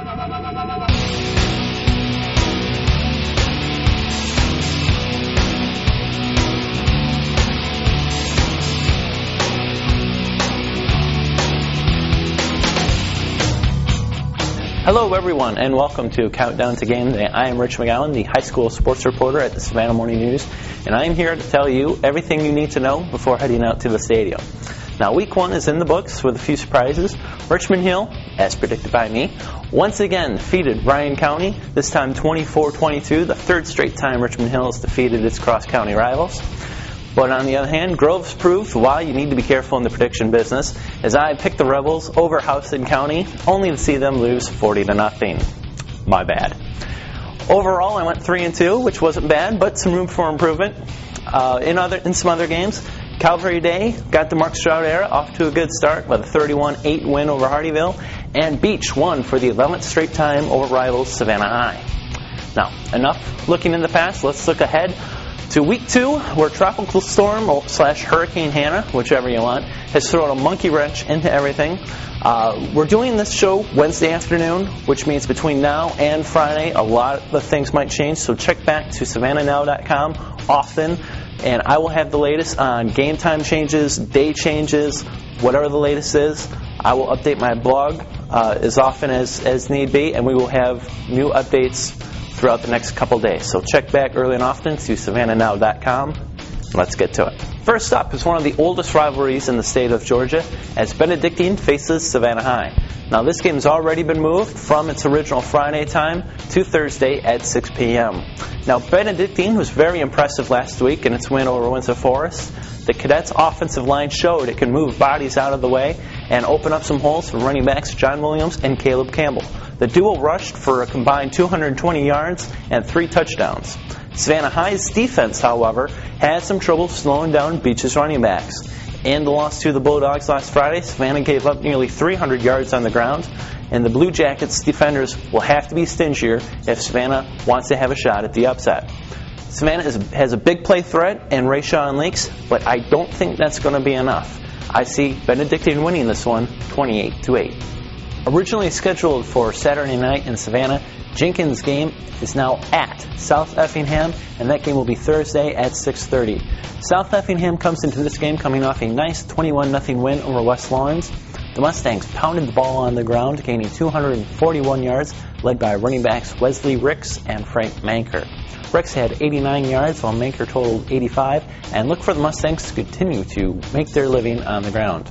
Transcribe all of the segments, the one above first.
Hello everyone, and welcome to Countdown to Game Day. I am Rich McGowan, the high school sports reporter at the Savannah Morning News, and I am here to tell you everything you need to know before heading out to the stadium. Now, week one is in the books with a few surprises. Richmond Hill, as predicted by me, once again defeated Bryan County, this time 24-22, the third straight time Richmond Hill has defeated its cross-county rivals. But on the other hand, Groves proved why you need to be careful in the prediction business, as I picked the Rebels over Houston County, only to see them lose 40-0. My bad. Overall, I went 3-2, which wasn't bad, but some room for improvement. In some other games, Calvary Day got the Mark Stroud era off to a good start with a 31-8 win over Hardeeville, and Beach won for the 11th straight time over rivals Savannah High. Now, enough looking in the past. Let's look ahead to week two, where Tropical Storm / Hurricane Hannah, whichever you want, has thrown a monkey wrench into everything. We're doing this show Wednesday afternoon, which means between now and Friday, a lot of things might change. So check back to SavannahNow.com often, and I will have the latest on game time changes, day changes, whatever the latest is. I will update my blog as often as need be, and we will have new updates throughout the next couple days. So check back early and often to SavannahNow.com. Let's get to it. First up is one of the oldest rivalries in the state of Georgia, as Benedictine faces Savannah High. Now, this game has already been moved from its original Friday time to Thursday at 6 p.m. Now, Benedictine was very impressive last week in its win over Windsor Forest. The Cadets' offensive line showed it can move bodies out of the way and open up some holes for running backs John Williams and Caleb Campbell. The duo rushed for a combined 220 yards and 3 touchdowns. Savannah High's defense, however, had some trouble slowing down Beach's running backs. In the loss to the Bulldogs last Friday, Savannah gave up nearly 300 yards on the ground, and the Blue Jackets defenders will have to be stingier if Savannah wants to have a shot at the upset. Savannah has a big play threat in Rayshawn Leaks, but I don't think that's going to be efficient. I see Benedictine winning this one 28-8. Originally scheduled for Saturday night in Savannah, Jenkins' game is now at South Effingham, and that game will be Thursday at 6:30. South Effingham comes into this game coming off a nice 21-0 win over West Lawrence. The Mustangs pounded the ball on the ground, gaining 241 yards, led by running backs Wesley Ricks and Frank Manker. Ricks had 89 yards, while Manker totaled 85, and look for the Mustangs to continue to make their living on the ground.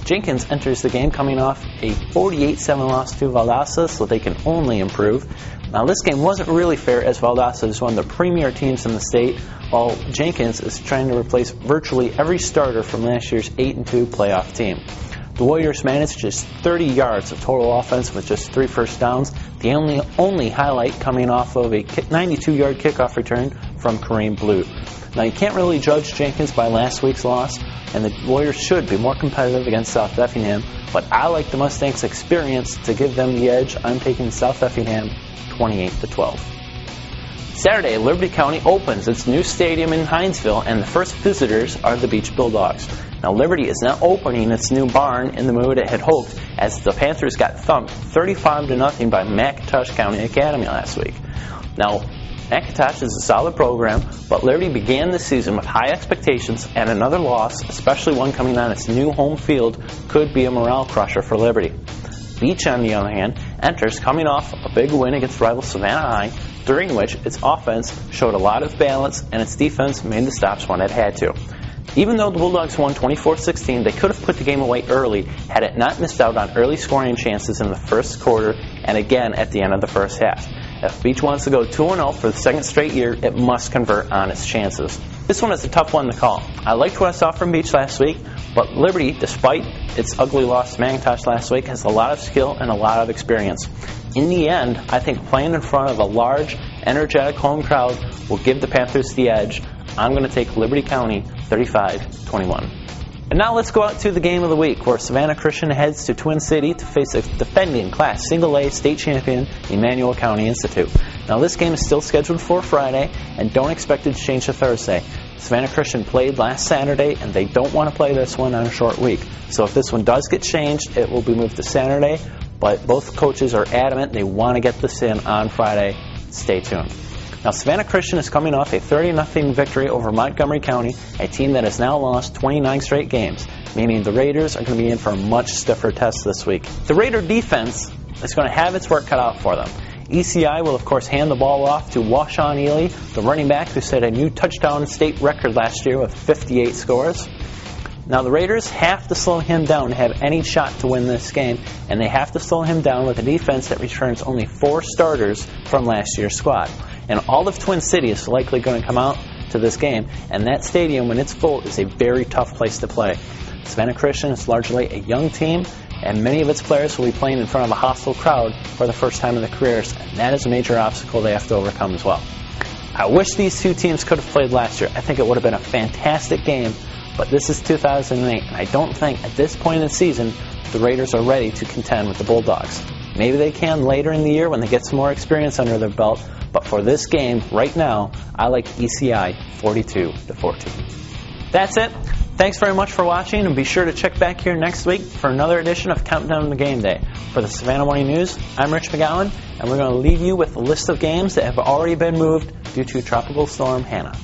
Jenkins enters the game coming off a 48-7 loss to Valdosta, so they can only improve. Now, this game wasn't really fair, as Valdosta is one of the premier teams in the state, while Jenkins is trying to replace virtually every starter from last year's 8-2 playoff team. The Warriors managed just 30 yards of total offense with just 3 first downs, the only highlight coming off of a 92-yard kickoff return from Kareem Blute. Now, you can't really judge Jenkins by last week's loss, and the Warriors should be more competitive against South Effingham, but I like the Mustangs' experience to give them the edge. I'm taking South Effingham 28-12. Saturday, Liberty County opens its new stadium in Hinesville, and the first visitors are the Beach Bulldogs. Now, Liberty is now opening its new barn in the mood it had hoped, as the Panthers got thumped 35-0 by McIntosh County Academy last week. Now, McIntosh is a solid program, but Liberty began the season with high expectations, and another loss, especially one coming on its new home field, could be a morale crusher for Liberty. Beach, on the other hand, enters coming off a big win against rival Savannah High, during which its offense showed a lot of balance and its defense made the stops when it had to. Even though the Bulldogs won 24-16, they could have put the game away early had it not missed out on early scoring chances in the first quarter and again at the end of the first half. If Beach wants to go 2-0 for the second straight year, it must convert on its chances. This one is a tough one to call. I liked what I saw from Beach last week, but Liberty, despite its ugly loss to McIntosh last week, has a lot of skill and a lot of experience. In the end, I think playing in front of a large, energetic home crowd will give the Panthers the edge. I'm going to take Liberty County 35-21. And now let's go out to the game of the week, where Savannah Christian heads to Twin City to face a defending Class Single-A state champion, Emmanuel County Institute. Now, this game is still scheduled for Friday, and don't expect it to change to Thursday. Savannah Christian played last Saturday, and they don't want to play this one on a short week. So if this one does get changed, it will be moved to Saturday. but both coaches are adamant they want to get this in on Friday. Stay tuned. Now, Savannah Christian is coming off a 30-0 victory over Montgomery County, a team that has now lost 29 straight games, meaning the Raiders are going to be in for a much stiffer test this week. The Raider defense is going to have its work cut out for them. ECI will, of course, hand the ball off to Washawn Ely, the running back who set a new touchdown state record last year with 58 scores. Now, the Raiders have to slow him down to have any shot to win this game, and they have to slow him down with a defense that returns only 4 starters from last year's squad. And all of Twin City is likely going to come out to this game, and that stadium, when it's full, is a very tough place to play. Savannah Christian is largely a young team, and many of its players will be playing in front of a hostile crowd for the first time in their careers, and that is a major obstacle they have to overcome as well. I wish these two teams could have played last year. I think it would have been a fantastic game, but this is 2008, and I don't think at this point in the season the Raiders are ready to contend with the Bulldogs. Maybe they can later in the year when they get some more experience under their belt, but for this game, right now, I like ECI 42-14. That's it. Thanks very much for watching, and be sure to check back here next week for another edition of Countdown to Game Day. For the Savannah Morning News, I'm Rich McGowan, and we're going to leave you with a list of games that have already been moved due to Tropical Storm Hannah.